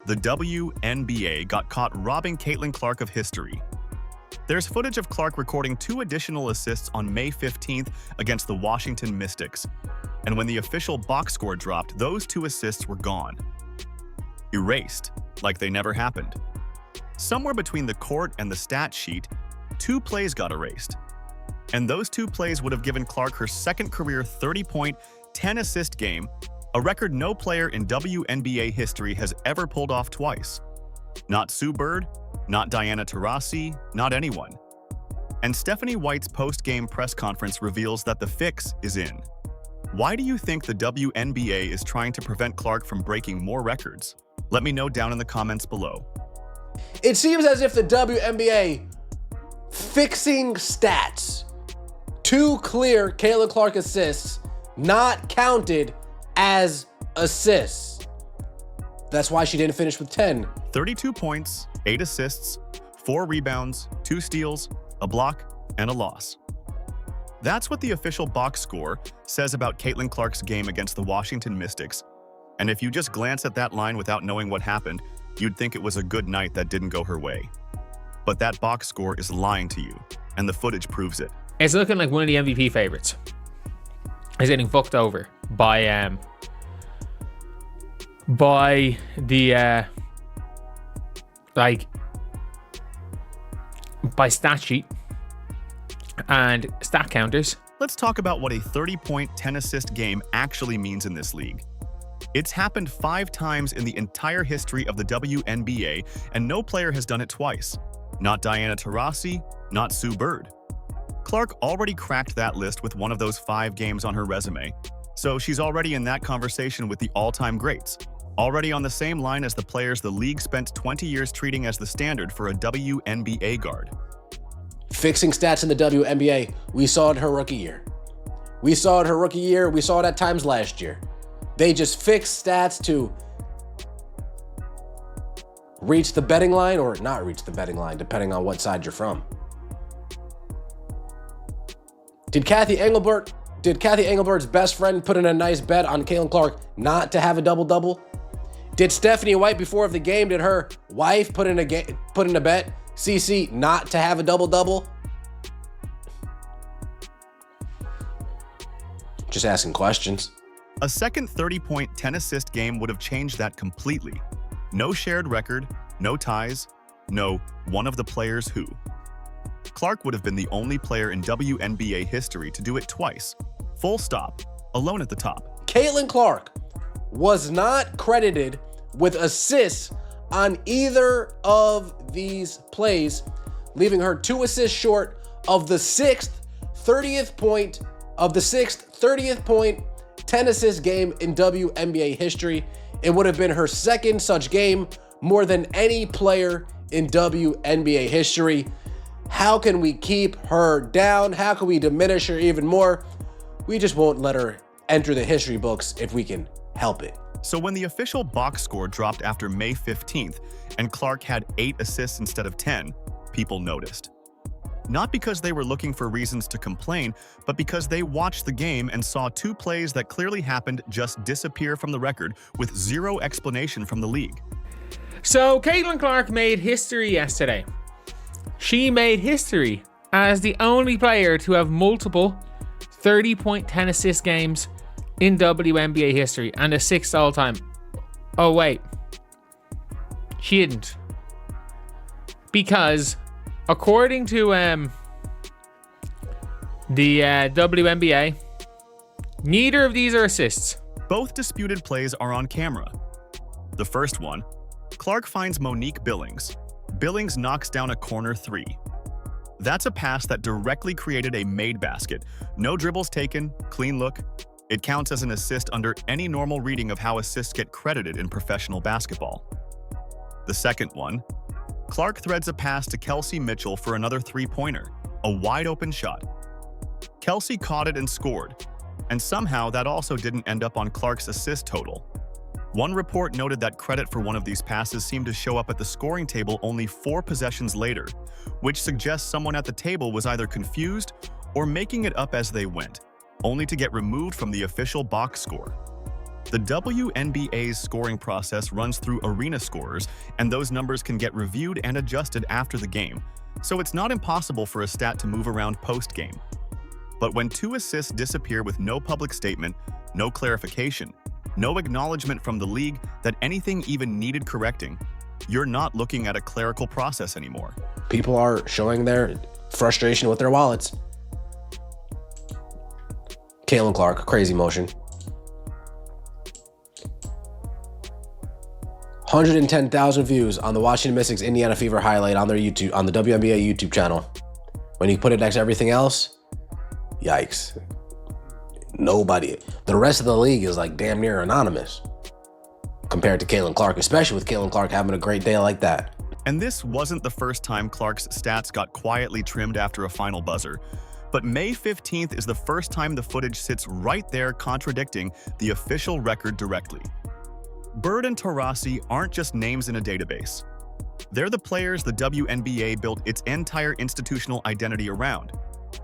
the WNBA got caught robbing Caitlin Clark of history. There's footage of Clark recording 2 additional assists on May 15th against the Washington Mystics, and when the official box score dropped, those 2 assists were gone. Erased, like they never happened. Somewhere between the court and the stat sheet, 2 plays got erased. And those 2 plays would have given Clark her second career 30-point, 10-assist game, a record no player in WNBA history has ever pulled off twice. Not Sue Bird, not Diana Taurasi, not anyone. And Stephanie White's post-game press conference reveals that the fix is in. Why do you think the WNBA is trying to prevent Clark from breaking more records? Let me know down in the comments below. It seems as if the WNBA fixing stats. 2 clear Caitlin Clark assists not counted as assists. That's why she didn't finish with 10. 32 points, 8 assists, 4 rebounds, 2 steals, a block, and a loss. That's what the official box score says about Caitlin Clark's game against the Washington Mystics. And if you just glance at that line without knowing what happened, you'd think it was a good night that didn't go her way. But that box score is lying to you, and the footage proves it. It's looking like one of the MVP favorites is getting fucked over by the by stat sheet and stat counters. Let's talk about what a 30-point, 10-assist game actually means in this league. It's happened 5 times in the entire history of the WNBA, and no player has done it twice. Not Diana Taurasi, not Sue Bird. Clark already cracked that list with one of those 5 games on her resume, so she's already in that conversation with the all-time greats, already on the same line as the players the league spent 20 years treating as the standard for a WNBA guard. Fixing stats in the WNBA, we saw it her rookie year. We saw it at times last year. They just fix stats to reach the betting line or not reach the betting line, depending on what side you're from. Did Kathy Engelbert's best friend put in a nice bet on Caitlin Clark not to have a double-double? Did Stephanie White before the game, did her wife put in a bet, CC, not to have a double-double? Just asking questions. A second 30-point, 10-assist game would have changed that completely. No shared record, no ties, no one of the players who. Clark would have been the only player in WNBA history to do it twice. Full stop. Alone at the top. Caitlin Clark was not credited with assists on either of these plays, leaving her 2 assists short of the 30th point, 10-assist game in WNBA history. It would have been her second such game, more than any player in WNBA history. How can we keep her down? How can we diminish her even more? We just won't let her enter the history books if we can help it. So when the official box score dropped after May 15th and Clark had 8 assists instead of 10, people noticed. Not because they were looking for reasons to complain, but because they watched the game and saw 2 plays that clearly happened just disappear from the record with 0 explanation from the league. So Caitlin Clark made history yesterday. She made history as the only player to have multiple 30-point, 10-assist games in WNBA history and a 6th all-time. Oh, wait. She didn't. Because according to the WNBA, neither of these are assists. Both disputed plays are on camera. The first one, Clark finds Monique Billings. Billings knocks down a corner 3. That's a pass that directly created a made basket. No dribbles taken, clean look. It counts as an assist under any normal reading of how assists get credited in professional basketball. The second one, Clark threads a pass to Kelsey Mitchell for another 3-pointer, a wide-open shot. Kelsey caught it and scored, and somehow that also didn't end up on Clark's assist total. One report noted that credit for one of these passes seemed to show up at the scoring table only 4 possessions later, which suggests someone at the table was either confused or making it up as they went, only to get removed from the official box score. The WNBA's scoring process runs through arena scores, and those numbers can get reviewed and adjusted after the game, so it's not impossible for a stat to move around post-game. But when 2 assists disappear with no public statement, no clarification, no acknowledgement from the league that anything even needed correcting, you're not looking at a clerical process anymore. People are showing their frustration with their wallets. Caitlin Clark, crazy motion. 110,000 views on the Washington Mystics Indiana Fever highlight on their YouTube, on the WNBA YouTube channel. When you put it next to everything else, yikes. Nobody. The rest of the league is like damn near anonymous compared to Caitlin Clark, especially with Caitlin Clark having a great day like that. And this wasn't the first time Clark's stats got quietly trimmed after a final buzzer. But May 15th is the first time the footage sits right there contradicting the official record directly. Bird and Taurasi aren't just names in a database. They're the players the WNBA built its entire institutional identity around.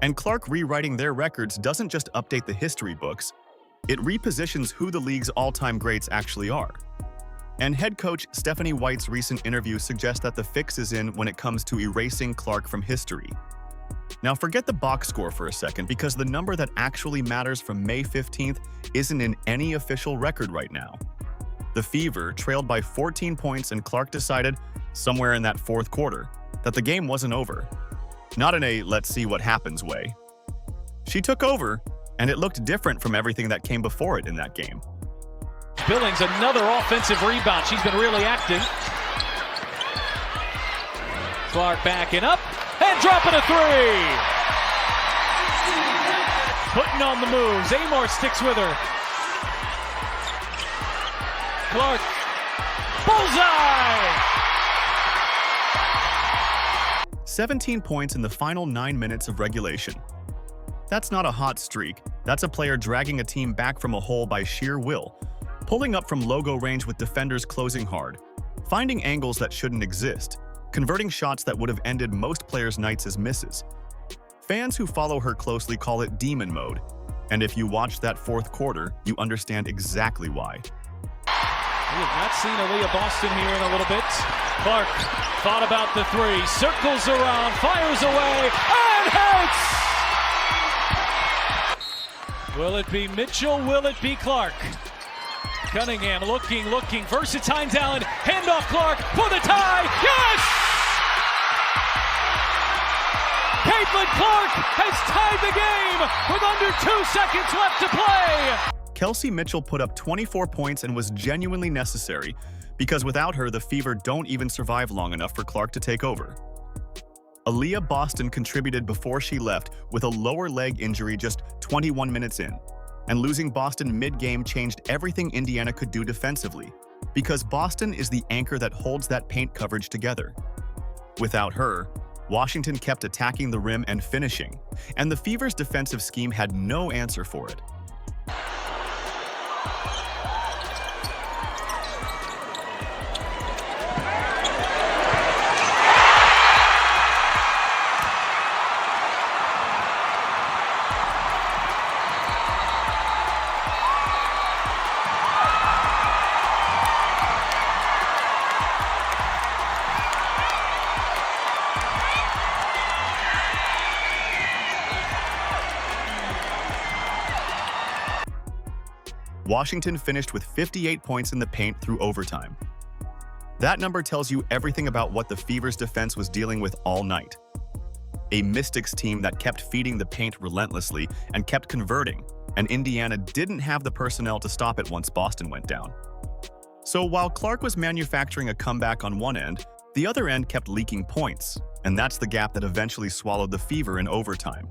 And Clark rewriting their records doesn't just update the history books, it repositions who the league's all-time greats actually are. And head coach Stephanie White's recent interview suggests that the fix is in when it comes to erasing Clark from history. Now forget the box score for a second, because the number that actually matters from May 15th isn't in any official record right now. The Fever trailed by 14 points, and Clark decided, somewhere in that fourth quarter, that the game wasn't over. Not in a let's see what happens way. She took over, and it looked different from everything that came before it in that game. Billings, another offensive rebound. She's been really active. Clark backing up and dropping a three. Putting on the moves. Amor sticks with her. Clark, bullseye! 17 points in the final 9 minutes of regulation. That's not a hot streak. That's a player dragging a team back from a hole by sheer will, pulling up from logo range with defenders closing hard, finding angles that shouldn't exist, converting shots that would have ended most players' nights as misses. Fans who follow her closely call it demon mode, and if you watch that fourth quarter, you understand exactly why. We have not seen Aaliyah Boston here in a little bit. Clark thought about the three, circles around, fires away, and hits! Will it be Mitchell? Will it be Clark? Cunningham looking, versus Hines-Allen, handoff Clark for the tie, yes! Caitlin Clark has tied the game with under 2 seconds left to play! Kelsey Mitchell put up 24 points and was genuinely necessary, because without her, the Fever don't even survive long enough for Clark to take over. Aaliyah Boston contributed before she left with a lower leg injury just 21 minutes in, and losing Boston mid-game changed everything Indiana could do defensively, because Boston is the anchor that holds that paint coverage together. Without her, Washington kept attacking the rim and finishing, and the Fever's defensive scheme had no answer for it. Washington finished with 58 points in the paint through overtime. That number tells you everything about what the Fever's defense was dealing with all night. A Mystics team that kept feeding the paint relentlessly and kept converting, and Indiana didn't have the personnel to stop it once Boston went down. So while Clark was manufacturing a comeback on one end, the other end kept leaking points, and that's the gap that eventually swallowed the Fever in overtime.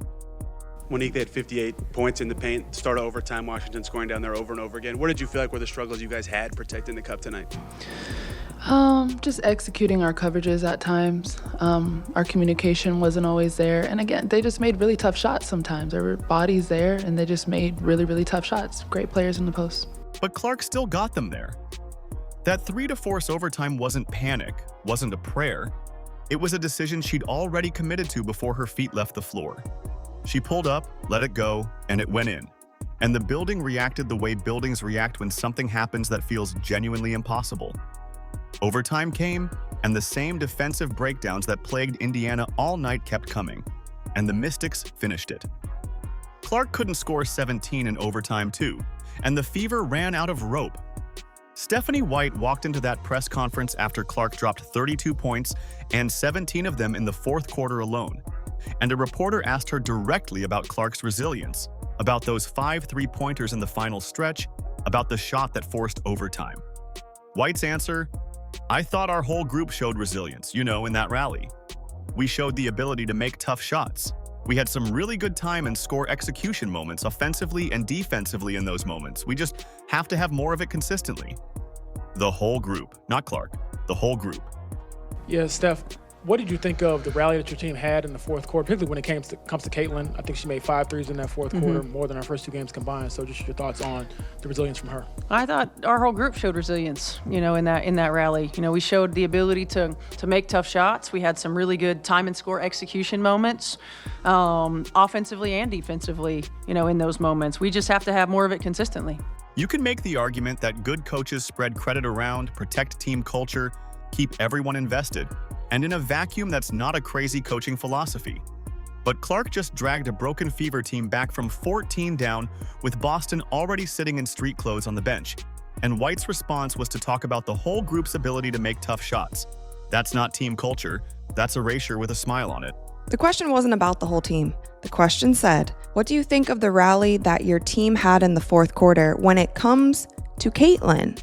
Monique, they had 58 points in the paint, start of overtime, Washington scoring down there over and over again. What did you feel like were the struggles you guys had protecting the cup tonight? Just executing our coverages at times. Our communication wasn't always there. And again, they just made really tough shots sometimes. There were bodies there, and they just made really, really tough shots. Great players in the post. But Clark still got them there. That 3 to force overtime wasn't panic, wasn't a prayer. It was a decision she'd already committed to before her feet left the floor. She pulled up, let it go, and it went in. And the building reacted the way buildings react when something happens that feels genuinely impossible. Overtime came, and the same defensive breakdowns that plagued Indiana all night kept coming, and the Mystics finished it. Clark couldn't score 17 in overtime too, and the Fever ran out of rope. Stephanie White walked into that press conference after Clark dropped 32 points and 17 of them in the fourth quarter alone. And a reporter asked her directly about Clark's resilience, about those 5 3-pointers in the final stretch, about the shot that forced overtime. White's answer, "I thought our whole group showed resilience, in that rally. We showed the ability to make tough shots. We had some really good time and score execution moments offensively and defensively in those moments. We just have to have more of it consistently." The whole group, not Clark, the whole group. Yeah, Steph, what did you think of the rally that your team had in the fourth quarter, particularly when it comes to Caitlin? I think she made 5 threes in that fourth quarter, more than her first 2 games combined. So just your thoughts on the resilience from her. I thought our whole group showed resilience, in that rally. We showed the ability to make tough shots. We had some really good time and score execution moments, offensively and defensively, in those moments. We just have to have more of it consistently. You can make the argument that good coaches spread credit around, protect team culture, keep everyone invested, and in a vacuum that's not a crazy coaching philosophy. But Clark just dragged a broken Fever team back from 14 down with Boston already sitting in street clothes on the bench. And White's response was to talk about the whole group's ability to make tough shots. That's not team culture, that's erasure with a smile on it. The question wasn't about the whole team. The question said, what do you think of the rally that your team had in the fourth quarter when it comes to Caitlin?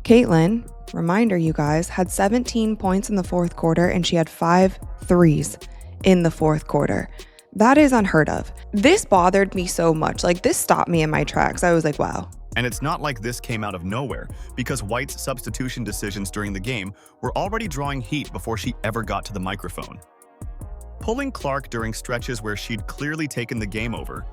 Caitlin, reminder you guys, had 17 points in the fourth quarter and she had 5 threes in the fourth quarter. That is unheard of. This bothered me so much. This stopped me in my tracks. I was like, wow. And it's not like this came out of nowhere, because White's substitution decisions during the game were already drawing heat before she ever got to the microphone. Pulling Clark during stretches where she'd clearly taken the game over,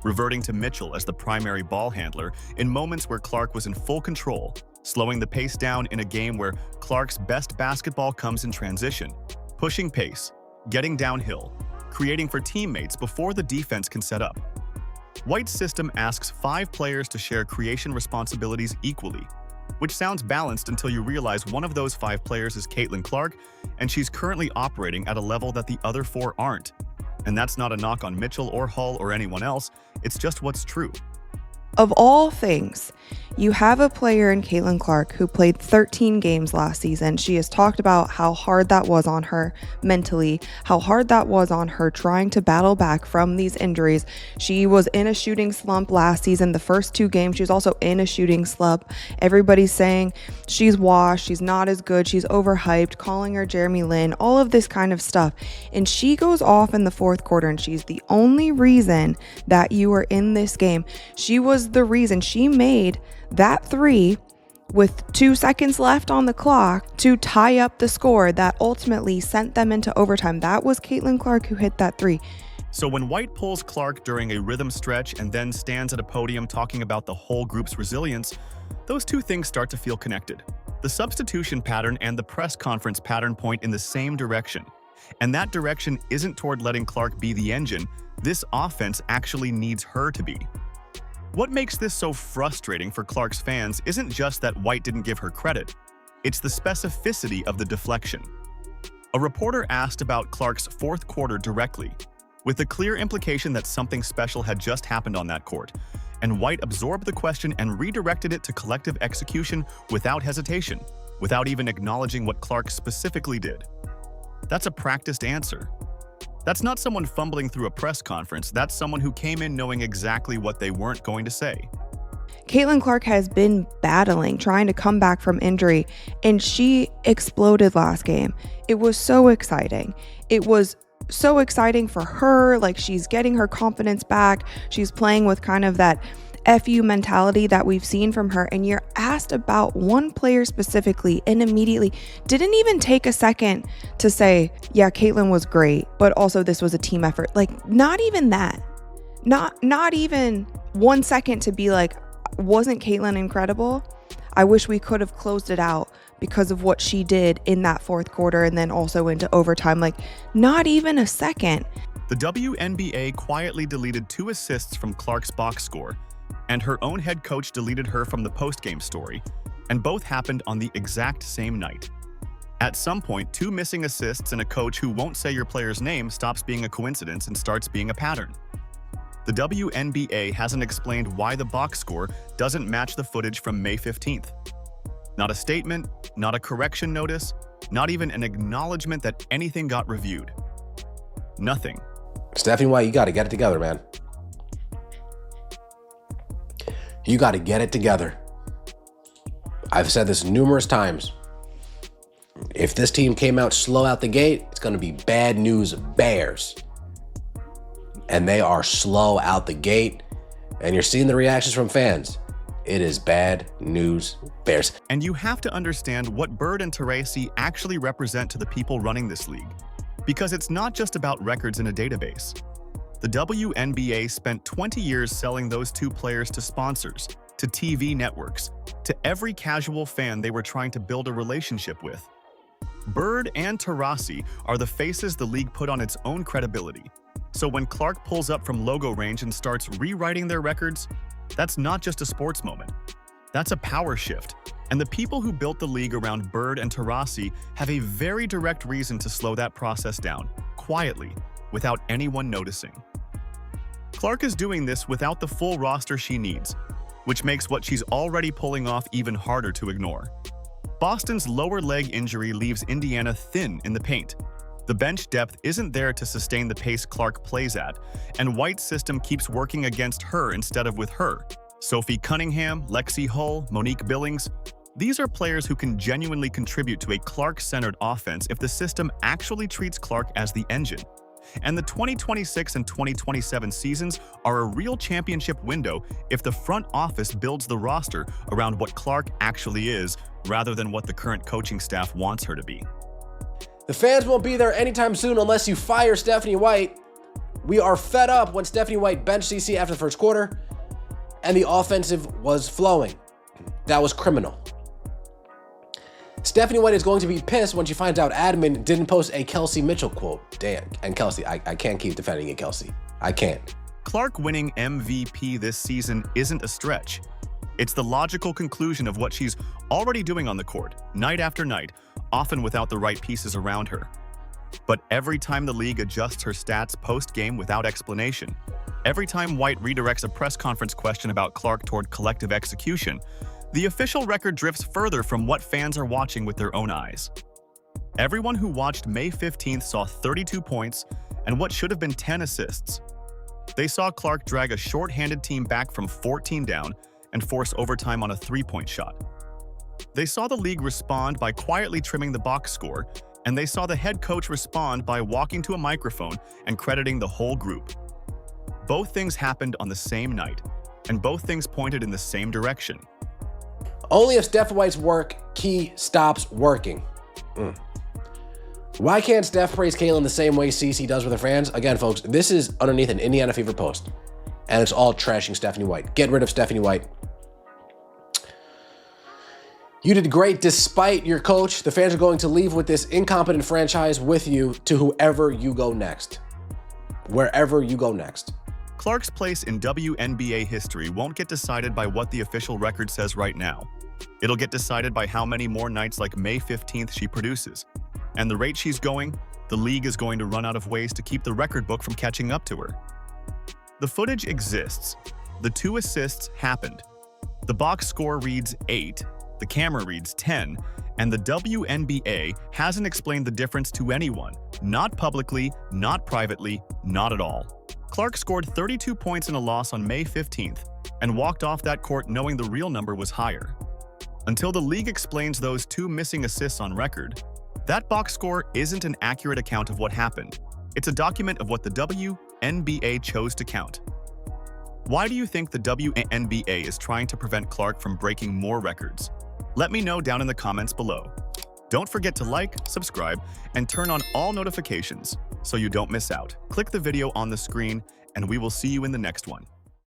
reverting to Mitchell as the primary ball handler in moments where Clark was in full control, slowing the pace down in a game where Clark's best basketball comes in transition, pushing pace, getting downhill, creating for teammates before the defense can set up. White's system asks 5 players to share creation responsibilities equally, which sounds balanced until you realize one of those 5 players is Caitlin Clark, and she's currently operating at a level that the other 4 aren't. And that's not a knock on Mitchell or Hull or anyone else, it's just what's true. Of all things, you have a player in Caitlin Clark who played 13 games last season. She has talked about how hard that was on her mentally, how hard that was on her trying to battle back from these injuries. She was in a shooting slump last season. The first 2 games, she was also in a shooting slump. Everybody's saying she's washed, she's not as good, she's overhyped, calling her Jeremy Lin, all of this kind of stuff. And she goes off in the fourth quarter, and she's the only reason that you are in this game. She was the reason. She made that 3 with 2 seconds left on the clock to tie up the score that ultimately sent them into overtime. That was Caitlin Clark who hit that 3. So when White pulls Clark during a rhythm stretch and then stands at a podium talking about the whole group's resilience, those 2 things start to feel connected. The substitution pattern and the press conference pattern point in the same direction. And that direction isn't toward letting Clark be the engine. This offense actually needs her to be. What makes this so frustrating for Clark's fans isn't just that White didn't give her credit, it's the specificity of the deflection. A reporter asked about Clark's fourth quarter directly, with the clear implication that something special had just happened on that court, and White absorbed the question and redirected it to collective execution without hesitation, without even acknowledging what Clark specifically did. That's a practiced answer. That's not someone fumbling through a press conference, that's someone who came in knowing exactly what they weren't going to say. Caitlin Clark has been battling, trying to come back from injury, and she exploded last game. It was so exciting. It was so exciting for her, she's getting her confidence back. She's playing with kind of that FU mentality that we've seen from her, and you're asked about one player specifically and immediately didn't even take a second to say, yeah, Caitlin was great, but also this was a team effort. Not even that. Not even 1 second to be like, wasn't Caitlin incredible? I wish we could have closed it out because of what she did in that fourth quarter and then also into overtime. Not even a second. The WNBA quietly deleted 2 assists from Clark's box score, and her own head coach deleted her from the post-game story, and both happened on the exact same night. At some point, 2 missing assists and a coach who won't say your player's name stops being a coincidence and starts being a pattern. The WNBA hasn't explained why the box score doesn't match the footage from May 15th. Not a statement, not a correction notice, not even an acknowledgement that anything got reviewed. Nothing. Stephanie White, you got to get it together, man. You got to get it together. I've said this numerous times. If this team came out slow out the gate, it's going to be bad news bears. And they are slow out the gate. And you're seeing the reactions from fans. It is bad news bears. And you have to understand what Bird and Taurasi actually represent to the people running this league. Because it's not just about records in a database. The WNBA spent 20 years selling those 2 players to sponsors, to TV networks, to every casual fan they were trying to build a relationship with. Bird and Taurasi are the faces the league put on its own credibility. So when Clark pulls up from logo range and starts rewriting their records, that's not just a sports moment. That's a power shift. And the people who built the league around Bird and Taurasi have a very direct reason to slow that process down, quietly, without anyone noticing. Clark is doing this without the full roster she needs, which makes what she's already pulling off even harder to ignore. Boston's lower leg injury leaves Indiana thin in the paint. The bench depth isn't there to sustain the pace Clark plays at, and White's system keeps working against her instead of with her. Sophie Cunningham, Lexi Hull, Monique Billings, these are players who can genuinely contribute to a Clark-centered offense if the system actually treats Clark as the engine. And the 2026 and 2027 seasons are a real championship window if the front office builds the roster around what Clark actually is, rather than what the current coaching staff wants her to be. The fans won't be there anytime soon unless you fire Stephanie White. We are fed up when Stephanie White benched CC after the first quarter, and the offensive was flowing. That was criminal. Stephanie White is going to be pissed when she finds out admin didn't post a Kelsey Mitchell quote. Damn, and Kelsey, I can't keep defending it, Kelsey. I can't. Clark winning MVP this season isn't a stretch. It's the logical conclusion of what she's already doing on the court, night after night, often without the right pieces around her. But every time the league adjusts her stats post-game without explanation, every time White redirects a press conference question about Clark toward collective execution, the official record drifts further from what fans are watching with their own eyes. Everyone who watched May 15th saw 32 points and what should have been 10 assists. They saw Clark drag a short-handed team back from 14 down and force overtime on a 3-point shot. They saw the league respond by quietly trimming the box score, and they saw the head coach respond by walking to a microphone and crediting the whole group. Both things happened on the same night, and both things pointed in the same direction. Only if Steph White's key stops working. Why can't Steph praise Caitlin the same way CC does with her fans? Again, folks, this is underneath an Indiana Fever post, and it's all trashing Stephanie White. Get rid of Stephanie White. You did great despite your coach. The fans are going to leave with this incompetent franchise with you to whoever you go next. Wherever you go next. Clark's place in WNBA history won't get decided by what the official record says right now. It'll get decided by how many more nights like May 15th she produces. And the rate she's going, the league is going to run out of ways to keep the record book from catching up to her. The footage exists. The 2 assists happened. The box score reads 8, the camera reads 10, and the WNBA hasn't explained the difference to anyone, not publicly, not privately, not at all. Clark scored 32 points in a loss on May 15th and walked off that court knowing the real number was higher. Until the league explains those 2 missing assists on record, that box score isn't an accurate account of what happened. It's a document of what the WNBA chose to count. Why do you think the WNBA is trying to prevent Clark from breaking more records? Let me know down in the comments below. Don't forget to like, subscribe, and turn on all notifications so you don't miss out. Click the video on the screen, and we will see you in the next one.